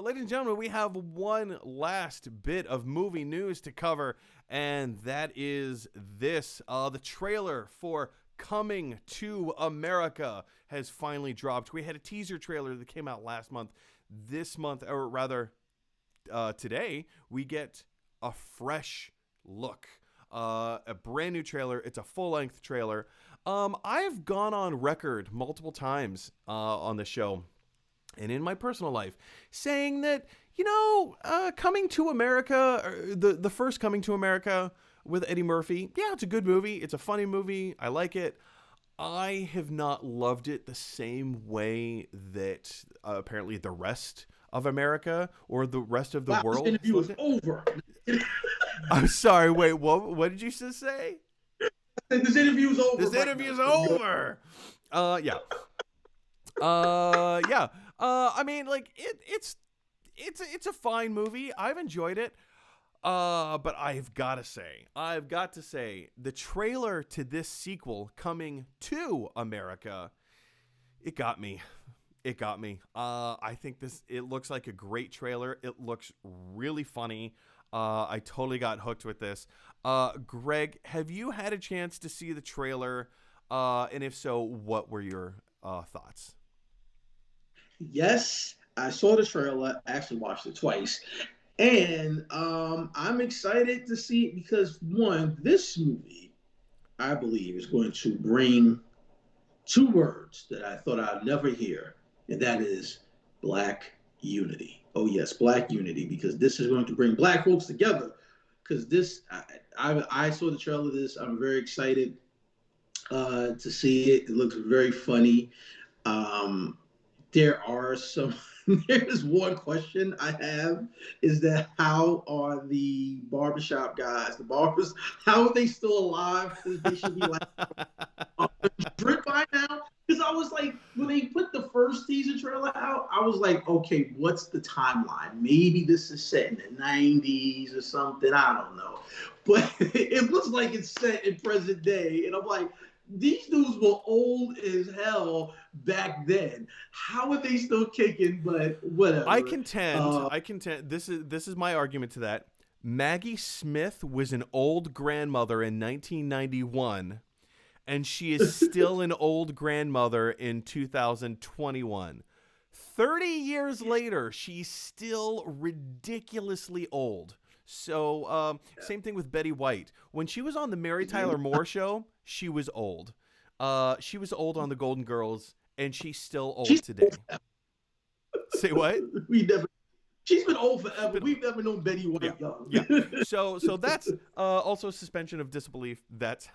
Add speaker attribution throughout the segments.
Speaker 1: ladies and gentlemen, we have one last bit of movie news to cover, and that is this. The trailer for Coming to America has finally dropped. We had a teaser trailer that came out last month. This month, or rather today, we get a fresh look. A brand new trailer. It's a full-length trailer. I've gone on record multiple times on the show and in my personal life saying that, Coming to America, the first Coming to America with Eddie Murphy, yeah, it's a good movie. It's a funny movie. I like it. I have not loved it the same way that apparently the rest of America or the rest of the world.
Speaker 2: This interview is over.
Speaker 1: I'm sorry. Wait, what did you just say?
Speaker 2: This interview's over.
Speaker 1: This interview's over. Yeah. Yeah. I mean, like it's a fine movie. I've enjoyed it. But I've got to say, the trailer to this sequel, Coming to America, it got me. I think it looks like a great trailer. It looks really funny. I totally got hooked with this. Greg, have you had a chance to see the trailer? And if so, what were your thoughts?
Speaker 2: Yes, I saw the trailer. I actually watched it twice. And I'm excited to see it because, one, this movie, I believe, is going to bring two words that I thought I'd never hear, and that is Black unity. Oh, yes, Black unity, because this is going to bring Black folks together. Because this, I saw the trailer of this. I'm very excited to see it. It looks very funny. There's one question I have is that how are the barbershop guys, the barbers, how are they still alive? Because they should be like 100 by now. Because I was like, when they put the first teaser trailer out, I was like, okay, what's the timeline? Maybe this is set in the 90s or something. I don't know. But it looks like it's set in present day. And I'm like, these dudes were old as hell back then. How are they still kicking? But whatever.
Speaker 1: I contend. This is my argument to that. Maggie Smith was an old grandmother in 1991, and she is still an old grandmother in 2021. 30 years later, she's still ridiculously old. So, same thing with Betty White. When she was on the Mary Tyler Moore show, she was old. She was old on the Golden Girls, and she's still old today. Say what?
Speaker 2: She's been old forever. We've never known Betty White young.
Speaker 1: Yeah. So that's also suspension of disbelief. That's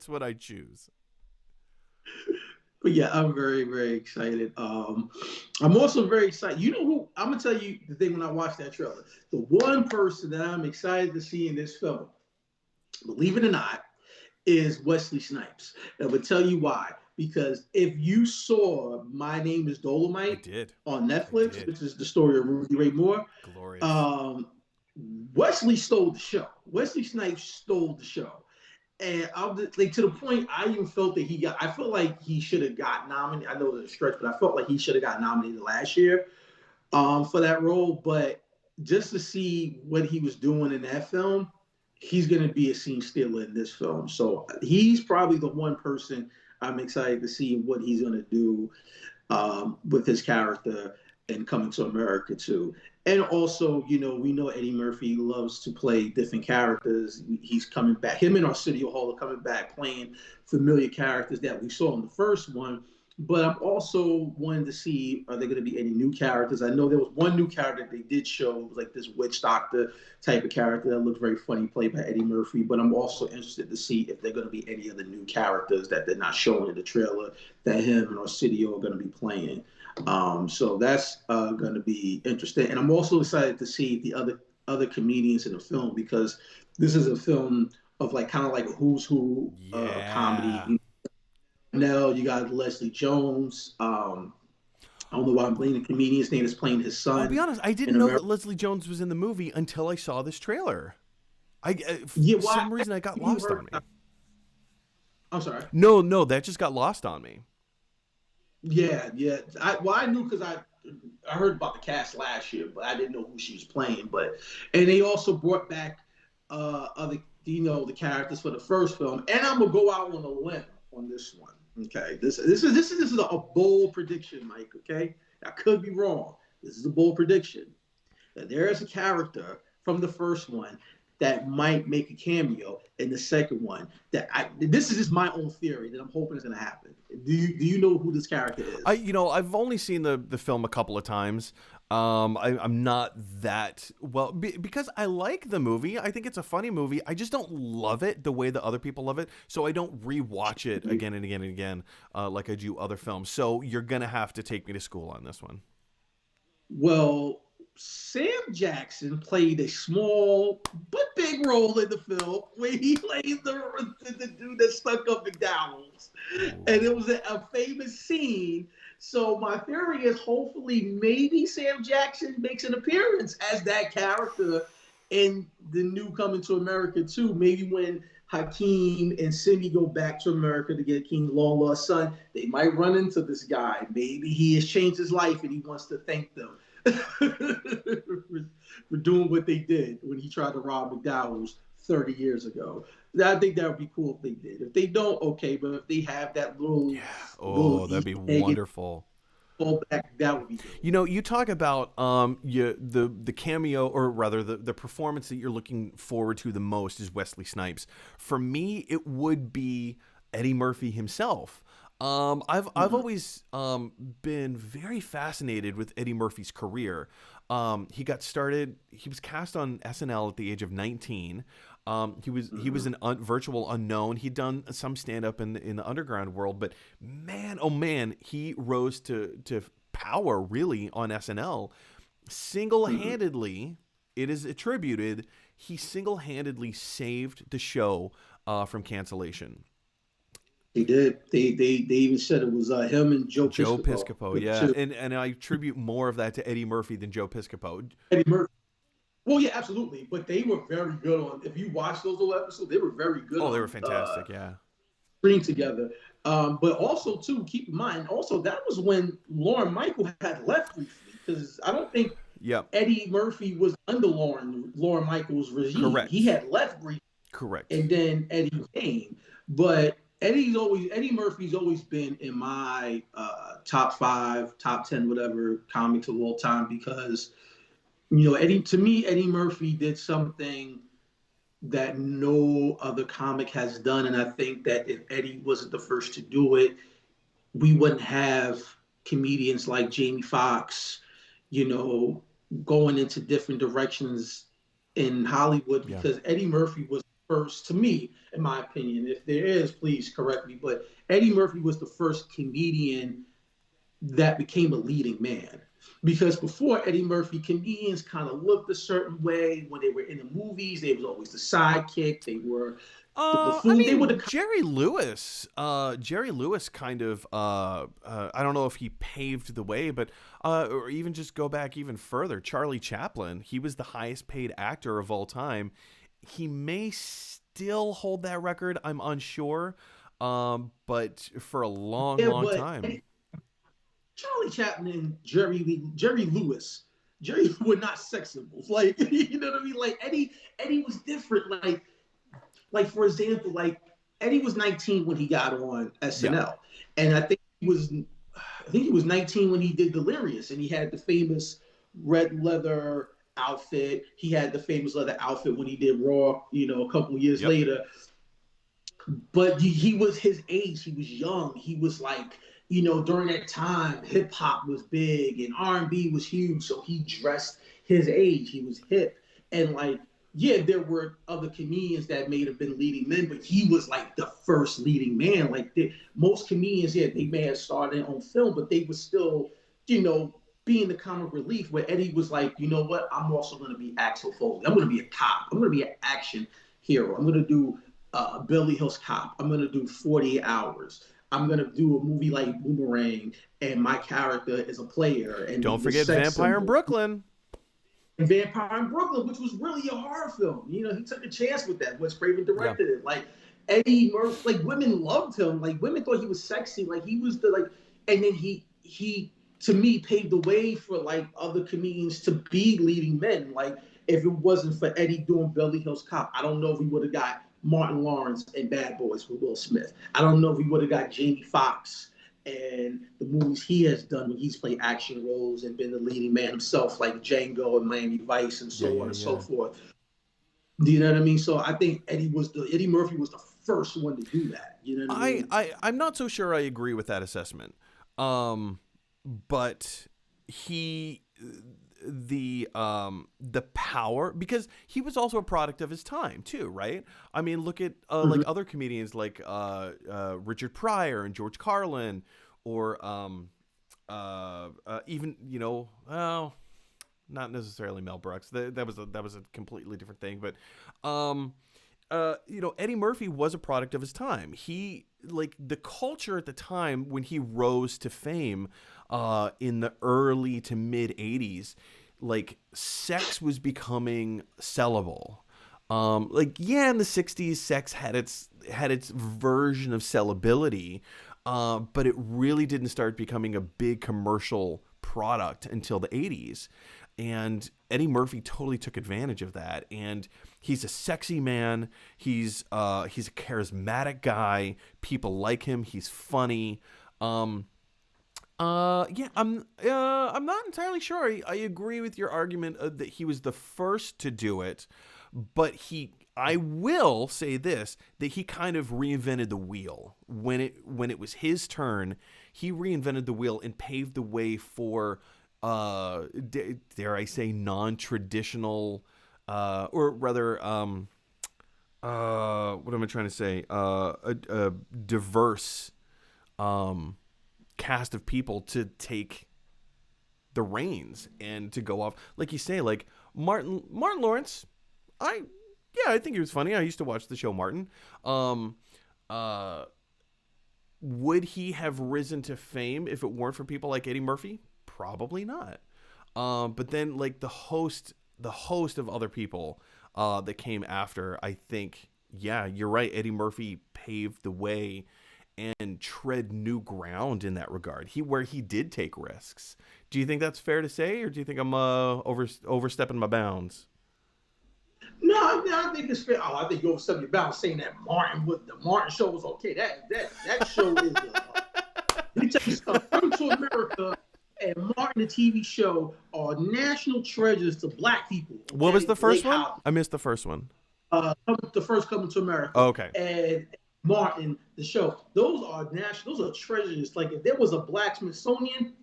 Speaker 1: what I choose.
Speaker 2: But yeah, I'm very, very excited. I'm also very excited. You know who? I'm gonna tell you the thing when I watched that trailer. The one person that I'm excited to see in this film, believe it or not, is Wesley Snipes. And I will tell you why. Because if you saw My Name is Dolomite on Netflix, which is the story of Rudy Ray Moore, glorious. Wesley stole the show. Wesley Snipes stole the show. And I'll like to the point I even felt that I felt like he should have got nominated. I know it was a stretch, but I felt like he should have got nominated last year for that role. But just to see what he was doing in that film, he's going to be a scene stealer in this film. So he's probably the one person I'm excited to see what he's going to do with his character and Coming to America too. And also, we know Eddie Murphy loves to play different characters. He's coming back. Him and Arsenio Hall are coming back playing familiar characters that we saw in the first one. But I'm also wanting to see, are there going to be any new characters? I know there was one new character they did show. It was like this witch doctor type of character that looked very funny, played by Eddie Murphy. But I'm also interested to see if there are going to be any other new characters that they're not showing in the trailer that him and Arsenio are going to be playing. So that's going to be interesting. And I'm also excited to see the other comedians in the film, because this is a film of kind of like a who's who comedy. Now you got Leslie Jones. I don't know why I'm blaming the comedian's name is playing his son.
Speaker 1: I'll be honest, I didn't know that Leslie Jones was in the movie until I saw this trailer. For some reason, I got lost on me.
Speaker 2: I'm sorry.
Speaker 1: No, that just got lost on me.
Speaker 2: Yeah, yeah. I knew because I heard about the cast last year, but I didn't know who she was playing. But and they also brought back other the characters for the first film. And I'm gonna go out on a limb on this one. Okay, this is a bold prediction, Mike. Okay, I could be wrong. This is a bold prediction that there is a character from the first one that might make a cameo in the second one. This is just my own theory that I'm hoping is going to happen. Do you know who this character is?
Speaker 1: I've only seen the film a couple of times. I'm not that well because I like the movie. I think it's a funny movie. I just don't love it the way that other people love it. So I don't rewatch it again and again and again like I do other films. So you're gonna have to take me to school on this one.
Speaker 2: Well, Sam Jackson played a small but big role in the film where he played the dude that stuck up McDowell's. And it was a famous scene. So my theory is hopefully maybe Sam Jackson makes an appearance as that character in the new Coming to America too. Maybe when Hakeem and Cindy go back to America to get King's long lost son, they might run into this guy. Maybe he has changed his life and he wants to thank them for doing what they did when he tried to rob McDowell's 30 years ago. I think that would be cool if they did. If they don't, okay, but if they have that little,
Speaker 1: Yeah. Oh, that'd be wonderful.
Speaker 2: Back, that would be good.
Speaker 1: You talk about the cameo, or rather the performance that you're looking forward to the most is Wesley Snipes. For me, it would be Eddie Murphy himself. I've always been very fascinated with Eddie Murphy's career. He got started. He was cast on SNL at the age of 19. He was an virtual unknown. He'd done some stand up in the underground world, but man, oh man, he rose to power really on SNL. Single handedly, it is attributed, he single handedly saved the show from cancellation.
Speaker 2: They did. They even said it was him and Joe
Speaker 1: Piscopo, yeah, and I attribute more of that to Eddie Murphy than Joe Piscopo.
Speaker 2: Eddie Murphy. Well, yeah, absolutely. But they were very good on. If you watch those old episodes, they were very good.
Speaker 1: Oh, they were fantastic. Yeah.
Speaker 2: Screen together. But also too, keep in mind, also that was when Lauren Michael had left briefly, because I don't think Eddie Murphy was under Lauren Michael's regime.
Speaker 1: Correct.
Speaker 2: He had left briefly.
Speaker 1: Correct.
Speaker 2: And then Eddie came. But Eddie Murphy's always been in my top 5, top 10, whatever comics of all time, because Eddie Murphy did something that no other comic has done. And I think that if Eddie wasn't the first to do it, we wouldn't have comedians like Jamie Foxx, going into different directions in Hollywood, because Eddie Murphy was first, to me, in my opinion. If there is, please correct me, but Eddie Murphy was the first comedian that became a leading man. Because before Eddie Murphy, comedians kind of looked a certain way when they were in the movies. They was always the sidekick. They were the buffoon. They were the
Speaker 1: Jerry Lewis. Jerry Lewis kind of. I don't know if he paved the way, but or even just go back even further. Charlie Chaplin. He was the highest paid actor of all time. He may still hold that record. I'm unsure. But for a long time.
Speaker 2: Charlie Chaplin and Jerry Lewis were not sex symbols. Like, you know what I mean? Like Eddie was different. Like for example, like Eddie was 19 when he got on SNL, and I think he was 19 when he did Delirious, and he had the famous red leather outfit. He had the famous leather outfit when he did Raw, a couple of years later. But he was his age. He was young. He was like, during that time, hip hop was big and R&B was huge. So he dressed his age. He was hip. And there were other comedians that may have been leading men, but he was like the first leading man. Like most comedians, they may have started on film, but they were still, being the comic relief, where Eddie was like, you know what? I'm also going to be Axel Foley. I'm going to be a cop. I'm going to be an action hero. I'm going to do Beverly Hills Cop. I'm going to do 48 Hours. I'm going to do a movie like Boomerang, and my character is a player. And
Speaker 1: don't forget Vampire in Brooklyn.
Speaker 2: And Vampire in Brooklyn, which was really a horror film. He took a chance with that. Wes Craven directed it. Like Eddie Murphy, women loved him. Like women thought he was sexy. Like he was and then he to me paved the way for like other comedians to be leading men. Like if it wasn't for Eddie doing Beverly Hills Cop, I don't know if we would have got Martin Lawrence and Bad Boys with Will Smith. I don't know if we would have got Jamie Foxx and the movies he has done when he's played action roles and been the leading man himself, like Django and Miami Vice and so on and so forth. Do you know what I mean? So I think Eddie Murphy was the first one to do that. You know what I mean?
Speaker 1: I'm not so sure I agree with that assessment. But the power, because he was also a product of his time too, right? I mean, look at like other comedians like Richard Pryor and George Carlin, or even, you know, well, not necessarily Mel Brooks. That was a completely different thing, but you know, Eddie Murphy was a product of his time. He, like, the culture at the time when he rose to fame in the early to mid 80s, like, sex was becoming sellable. Like, yeah, in the 60s, sex had its version of sellability, but it really didn't start becoming a big commercial product until the 80s. And Eddie Murphy totally took advantage of that. And he's a sexy man. He's a charismatic guy. People like him. He's funny. I'm not entirely sure. I agree with your argument that he was the first to do it, but I will say this, that he kind of reinvented the wheel when it was his turn. He reinvented the wheel and paved the way for dare I say non-traditional, or rather, what am I trying to say? A diverse cast of people to take the reins and to go off, like you say, like Martin Lawrence. I think he was funny. I used to watch the show Martin. Would he have risen to fame if it weren't for people like Eddie Murphy? Probably not. But then, like, the host of other people that came after, I think, yeah, you're right. Eddie Murphy paved the way and tread new ground in that regard. Where he did take risks. Do you think that's fair to say, or do you think I'm overstepping my bounds?
Speaker 2: No, I think it's fair. Oh, I think you're overstepping your bounds saying that the Martin show was okay. That show is. Let me tell you something. Coming to America and Martin, the TV show, are national treasures to Black people. Okay?
Speaker 1: What was the first one? I missed the first one.
Speaker 2: The first Coming to America.
Speaker 1: Oh, okay.
Speaker 2: And Martin, the show. Those are national. Those are treasures. Like, if there was a Black Smithsonian,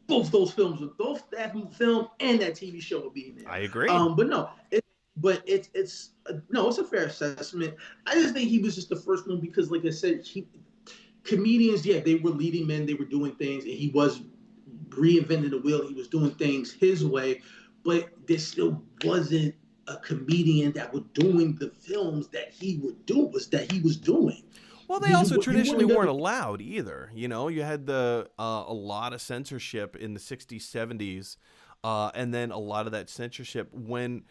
Speaker 2: both those films, that film and that TV show would be in there.
Speaker 1: I agree.
Speaker 2: But no, it's a fair assessment. I just think he was just the first one because, like I said, comedians, yeah, they were leading men. They were doing things, and he was reinventing the wheel. He was doing things his way, but there still wasn't a comedian that was doing the films that he was doing.
Speaker 1: Well, they also traditionally weren't allowed either. You know, you had a lot of censorship in the 60s, 70s, and then a lot of that censorship when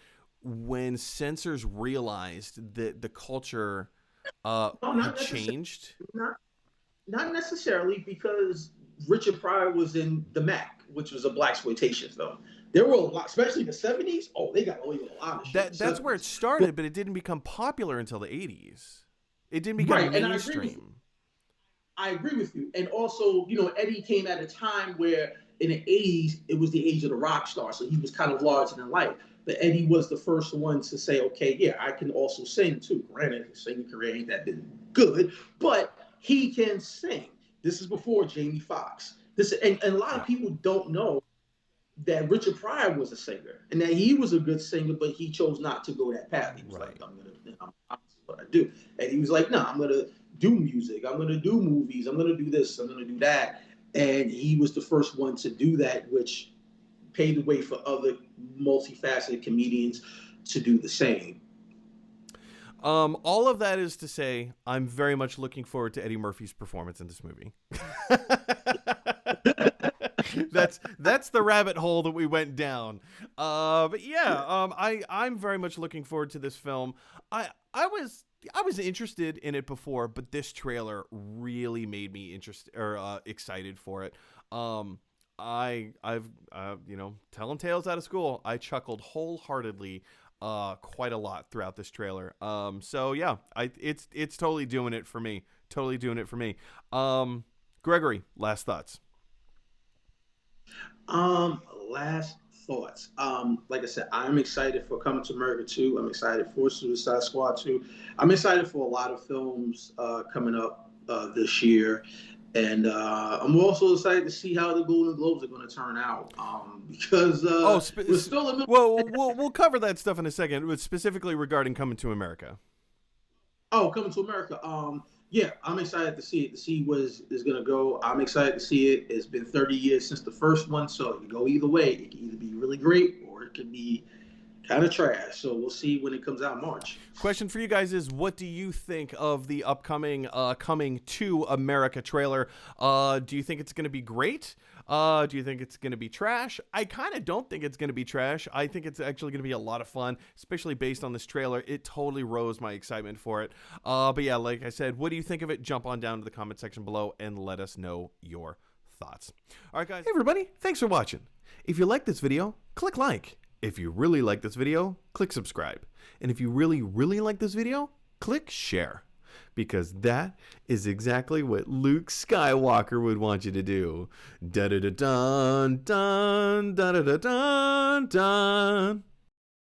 Speaker 1: censors realized that the culture had changed.
Speaker 2: Not necessarily, because Richard Pryor was in The Mac, which was a blaxploitation film. There were a lot, especially in the 70s. Oh, they got away with a lot of shit.
Speaker 1: That's where it started, but it didn't become popular until the 80s. It didn't become mainstream.
Speaker 2: I agree with you. And also, you know, Eddie came at a time where in the 80s, it was the age of the rock star. So he was kind of larger than life. But Eddie was the first one to say, okay, yeah, I can also sing too. Granted, his singing career ain't that been good, but he can sing. This is before Jamie Foxx. And a lot of people don't know that Richard Pryor was a singer and that he was a good singer, but he chose not to go that path. He was like, I'm what I do. And he was like, no, I'm going to do music. I'm going to do movies. I'm going to do this. I'm going to do that. And he was the first one to do that, which paved the way for other multifaceted comedians to do the same.
Speaker 1: All of that is to say, I'm very much looking forward to Eddie Murphy's performance in this movie. That's the rabbit hole that we went down. But yeah, I'm very much looking forward to this film. I was, I was interested in it before, but this trailer really made me excited for it. I've telling tales out of school, I chuckled wholeheartedly quite a lot throughout this trailer. So yeah, it's totally doing it for me. Totally doing it for me. Gregory, last thoughts.
Speaker 2: Last thoughts. Like I said, I'm excited for Coming to America 2. I'm excited for Suicide Squad 2. I'm excited for a lot of films coming up this year. And I'm also excited to see how the Golden Globes are going to turn out because we're still in the...
Speaker 1: Well, we'll cover that stuff in a second, but specifically regarding Coming to America.
Speaker 2: Oh, Coming to America. Yeah, I'm excited to see it, to see where it's going to go. I'm excited to see it. It's been 30 years since the first one, so it can go either way. It can either be really great or it can be kind of trash. So we'll see when it comes out in March.
Speaker 1: Question for you guys is, what do you think of the upcoming Coming to America trailer? Do you think it's going to be great? Do you think it's going to be trash? I kind of don't think it's going to be trash. I think it's actually going to be a lot of fun, especially based on this trailer. It totally rose my excitement for it. But yeah, like I said, what do you think of it? Jump on down to the comment section below and let us know your thoughts. All right, guys. Hey, everybody. Thanks for watching. If you like this video, click like. If you really like this video, click subscribe. And if you really, really like this video, click share. Because that is exactly what Luke Skywalker would want you to do. Da da da dun dun da da da dun dun.